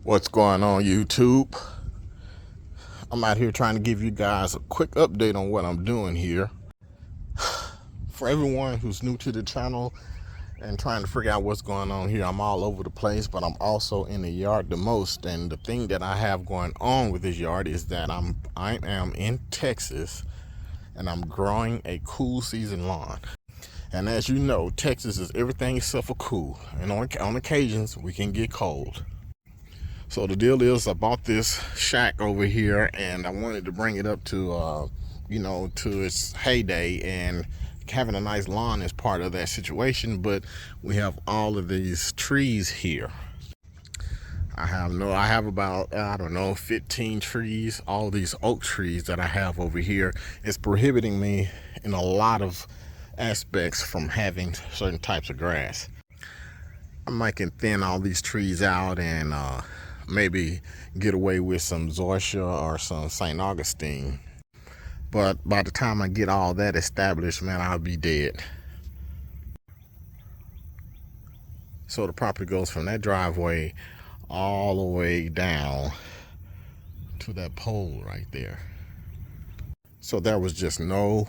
What's going on, YouTube? I'm out here trying to give you guys a quick update on what I'm doing here. For everyone who's new to the channel and trying to figure out what's going on here, I'm all over the place, but I'm also in the yard the most. And the thing that I have going on with this yard is that I am in Texas and I'm growing a cool season lawn. And as you know, Texas is everything except for cool, and on occasions we can get cold. So the deal is, I bought this shack over here and I wanted to bring it up to to its heyday, and having a nice lawn is part of that situation. But we have all of these trees here. I have about, I don't know, 15 trees. All these oak trees that I have over here is prohibiting me in a lot of aspects from having certain types of grass. I might can thin all these trees out and maybe get away with some zoysia or some St. Augustine. But by the time I get all that established, man, I'll be dead. So the property goes from that driveway all the way down to that pole right there. So there was just no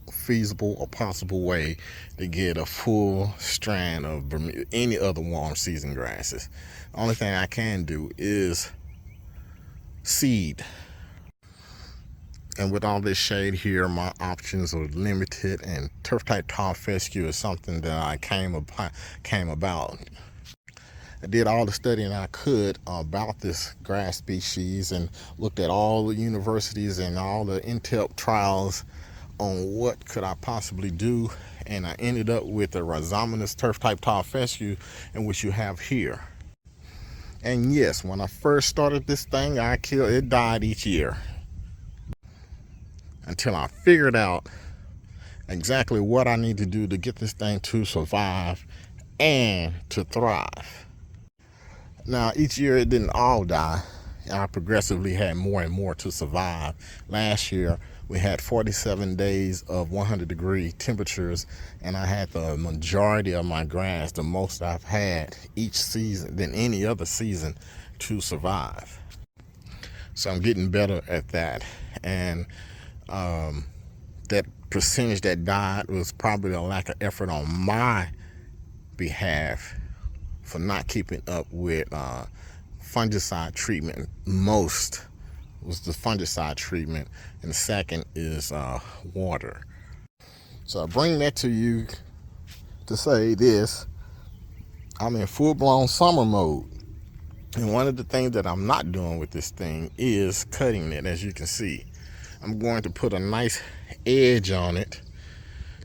feasible or possible way to get a full strand of Bermuda, any other warm season grasses. The only thing I can do is seed. And with all this shade here, my options are limited, and turf type tall fescue is something that I came about. I did all the studying I could about this grass species and looked at all the universities and all the in-depth trials on what could I possibly do, and I ended up with a rhizomatous turf type tall fescue, in which you have here. And yes, when I first started this thing, it died each year until I figured out exactly what I need to do to get this thing to survive and to thrive. Now, each year it didn't all die. I progressively had more and more to survive. Last year we had 47 days of 100-degree temperatures, and I had the majority of my grass, the most I've had each season than any other season, to survive. So I'm getting better at that, and that percentage that died was probably a lack of effort on my behalf for not keeping up with fungicide treatment. Most was the fungicide treatment, and the second is water. So I bring that to you to say this: I'm in full-blown summer mode, and one of the things that I'm not doing with this thing is cutting it. As you can see, I'm going to put a nice edge on it,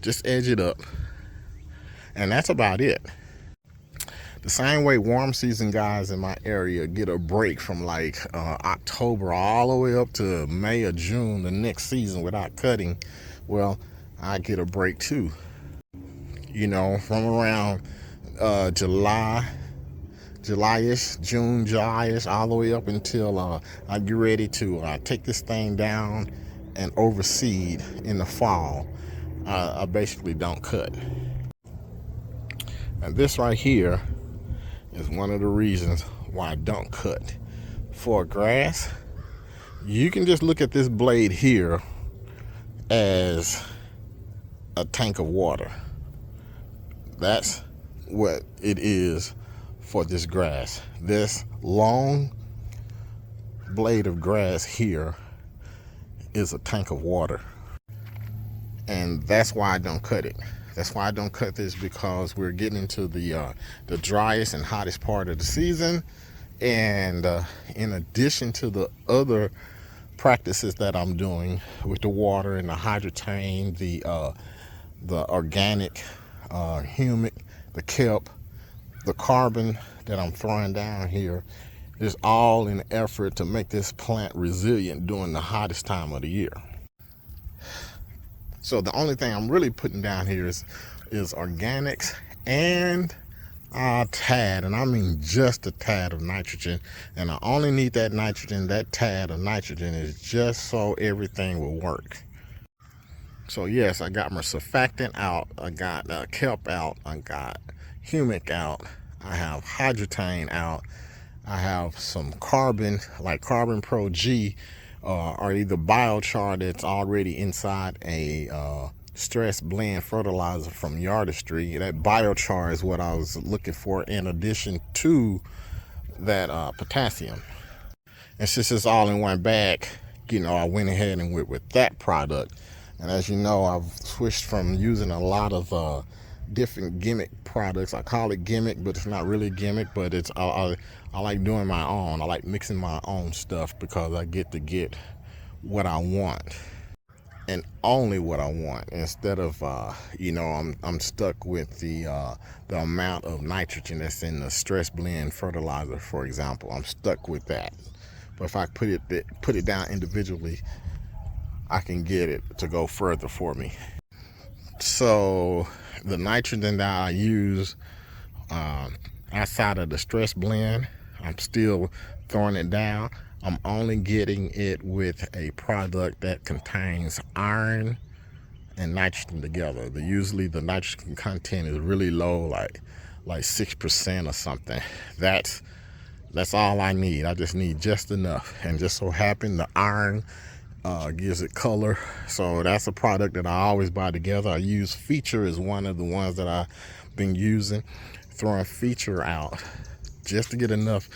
just edge it up, and that's about it. The same way warm season guys in my area get a break from like October all the way up to May or June the next season without cutting, well, I get a break too. You know, from around July-ish, June, July-ish, all the way up until I get ready to take this thing down and overseed in the fall. I basically don't cut. And this right here is one of the reasons why I don't cut. For grass, you can just look at this blade here as a tank of water. That's what it is for this grass. This long blade of grass here is a tank of water, and that's why I don't cut it. That's why I don't cut this, because we're getting into the driest and hottest part of the season. And in addition to the other practices that I'm doing with the water and the hydrotain, the organic humic, the kelp, the carbon that I'm throwing down here, is all in an effort to make this plant resilient during the hottest time of the year. So the only thing I'm really putting down here is organics and a tad, and I mean just a tad of nitrogen. And I only need that nitrogen, that tad of nitrogen, is just so everything will work. So yes, I got my surfactant out, I got kelp out, I got humic out, I have hydrotain out, I have some carbon, like Carbon Pro G, or either biochar that's already inside a stress blend fertilizer from Yardistry. That biochar is what I was looking for in addition to that potassium. And since it's all in one bag, I went ahead and went with that product. And as you know, I've switched from using a lot of different gimmick products. I call it gimmick, but it's not really gimmick, but it's I like doing my own. I like mixing my own stuff because I get to get what I want and only what I want, instead of I'm stuck with the amount of nitrogen that's in the stress blend fertilizer, for example. I'm stuck with that. But if I put it down individually, I can get it to go further for me. So the nitrogen that I use outside of the stress blend, I'm still throwing it down. I'm only getting it with a product that contains iron and nitrogen together. Usually the nitrogen content is really low, like 6% or something. That's all I need. I just need just enough. And just so happen the iron gives it color. So that's a product that I always buy together. I use Feature as one of the ones that I've been using, throwing Feature out just to get enough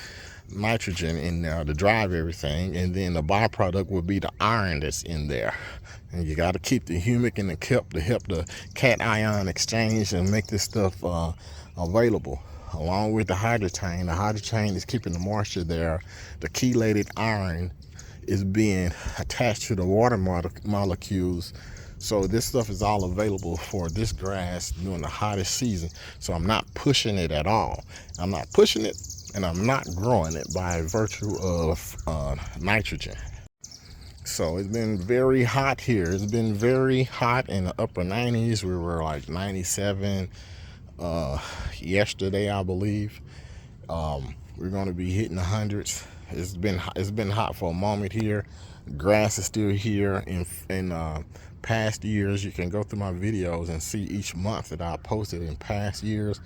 nitrogen in there to drive everything. And then the byproduct would be the iron that's in there. And you got to keep the humic and the KEP to help the cation exchange and make this stuff available. Along with the hydrochain. The hydrochain is keeping the moisture there. The chelated iron is being attached to the water molecules. So this stuff is all available for this grass during the hottest season. So I'm not pushing it at all. I'm not pushing it, and I'm not growing it by virtue of nitrogen. So it's been very hot here. It's been very hot in the upper 90s. We were like 97 yesterday, I believe. We're going to be hitting the hundreds. It's been hot for a moment here. Grass is still here. In past years, you can go through my videos and see each month that I posted in past years.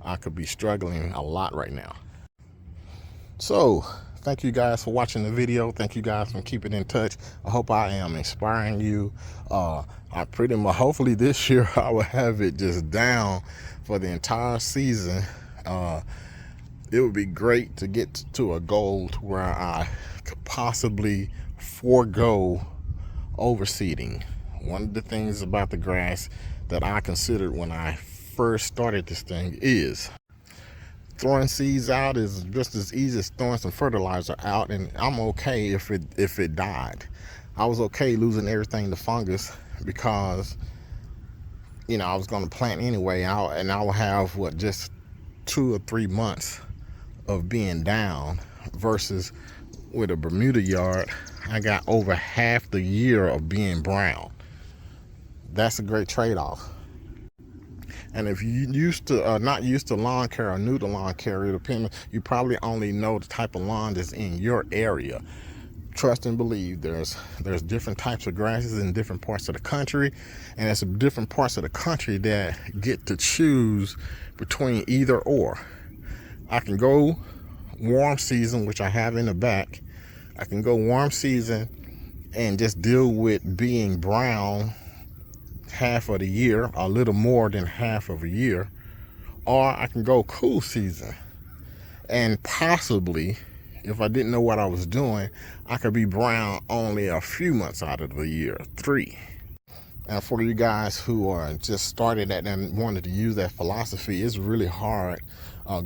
I could be struggling a lot right now. So thank you guys for watching the video. Thank you guys for keeping in touch. I hope I am inspiring you. I pretty much, hopefully this year I will have it just down for the entire season. It would be great to get to a goal to where I could possibly forego overseeding. One of the things about the grass that I considered when I first started this thing is throwing seeds out is just as easy as throwing some fertilizer out, and I'm okay if it died. I was okay losing everything to fungus because I was going to plant anyway, and I will have just 2 or 3 months of being down, versus with a Bermuda yard I got over half the year of being brown. That's a great trade-off. And if you not used to lawn care or new to lawn care, you probably only know the type of lawn that's in your area. Trust and believe, there's different types of grasses in different parts of the country, and it's different parts of the country that get to choose between either or. I can go warm season, which I have in the back. I can go warm season and just deal with being brown half of the year, a little more than half of a year. Or I can go cool season, and possibly, if I didn't know what I was doing, I could be brown only a few months out of the year, 3. And for you guys who are just started at and wanted to use that philosophy, it's really hard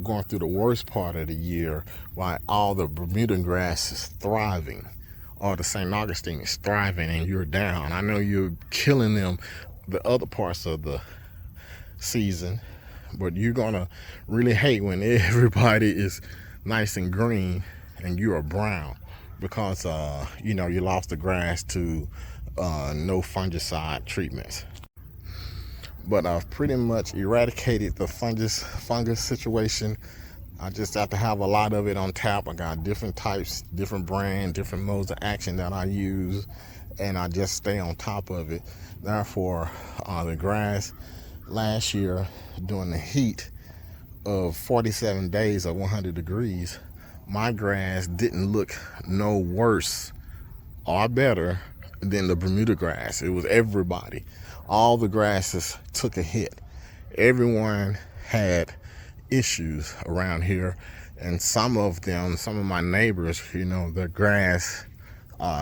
going through the worst part of the year while all the Bermuda grass is thriving, or the St. Augustine is thriving, and you're down. I know you're killing them the other parts of the season, but you're gonna really hate when everybody is nice and green and you are brown, because you lost the grass to no fungicide treatments. But I've pretty much eradicated the fungus situation. I just have to have a lot of it on tap. I got different types, different brand, different modes of action that I use, and I just stay on top of it. Therefore, the grass last year during the heat of 47 days of 100 degrees, my grass didn't look no worse or better than the Bermuda grass. It was everybody. All the grasses took a hit. Everyone had issues around here, and some of my neighbors, their grass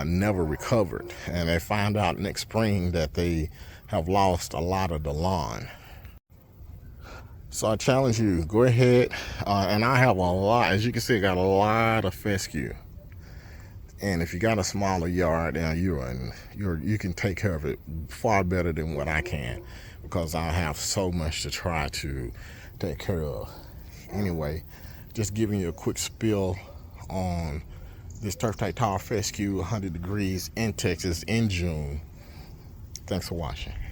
never recovered, and they find out next spring that they have lost a lot of the lawn. So I challenge you, go ahead, and I have a lot, as you can see, I got a lot of fescue. And if you got a smaller yard, you can take care of it far better than what I can, because I have so much to try to take care of. Anyway, just giving you a quick spill on this turf type tall fescue, 100 degrees in Texas in June. Thanks for watching.